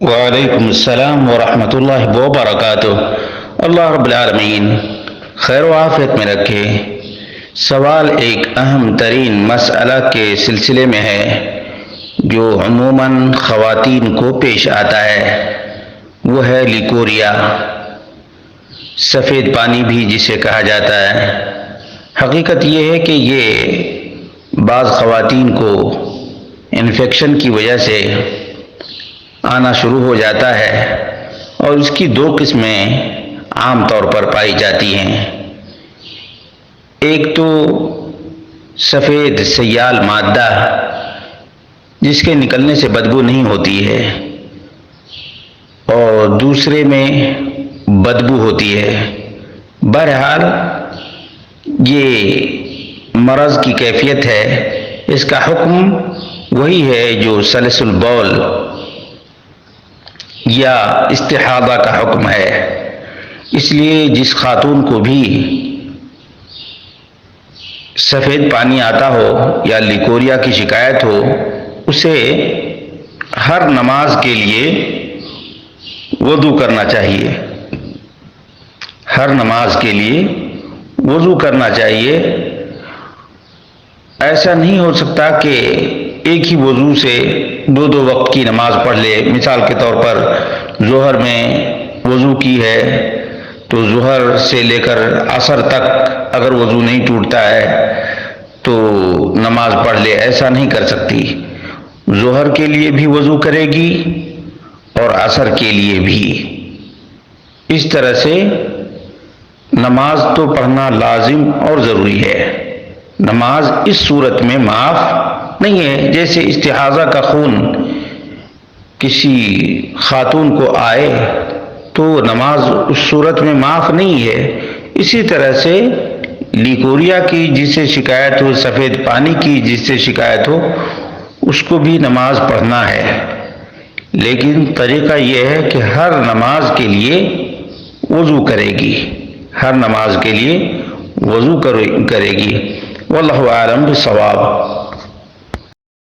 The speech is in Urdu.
وعلیکم السلام ورحمۃ اللہ وبرکاتہ۔ اللہ رب العالمین خیر و عافیت میں رکھے۔ سوال ایک اہم ترین مسئلہ کے سلسلے میں ہے جو عموماً خواتین کو پیش آتا ہے، وہ ہے لیکوریا، سفید پانی بھی جسے کہا جاتا ہے۔ حقیقت یہ ہے کہ یہ بعض خواتین کو انفیکشن کی وجہ سے آنا شروع ہو جاتا ہے، اور اس کی دو قسمیں عام طور پر پائی جاتی ہیں۔ ایک تو سفید سیال مادہ جس کے نکلنے سے بدبو نہیں ہوتی ہے، اور دوسرے میں بدبو ہوتی ہے۔ بہرحال یہ مرض کی کیفیت ہے، اس کا حکم وہی ہے جو سلس البول یا استحاضہ کا حکم ہے۔ اس لیے جس خاتون کو بھی سفید پانی آتا ہو یا لیکوریا کی شکایت ہو، اسے ہر نماز کے لیے وضو کرنا چاہیے، ہر نماز کے لیے وضو کرنا چاہیے۔ ایسا نہیں ہو سکتا کہ ایک ہی وضو سے دو وقت کی نماز پڑھ لے۔ مثال کے طور پر ظہر میں وضو کی ہے تو ظہر سے لے کر عصر تک اگر وضو نہیں ٹوٹتا ہے تو نماز پڑھ لے، ایسا نہیں کر سکتی۔ ظہر کے لیے بھی وضو کرے گی اور عصر کے لیے بھی۔ اس طرح سے نماز تو پڑھنا لازم اور ضروری ہے۔ نماز اس صورت میں معاف نہیں ہے، جیسے استحاضہ کا خون کسی خاتون کو آئے تو نماز اس صورت میں معاف نہیں ہے، اسی طرح سے لیکوریا کی جس سے شکایت ہو، سفید پانی کی جس سے شکایت ہو، اس کو بھی نماز پڑھنا ہے۔ لیکن طریقہ یہ ہے کہ ہر نماز کے لیے وضو کرے گی، ہر نماز کے لیے وضو کرے گی۔ واللہ اعلم بالصواب۔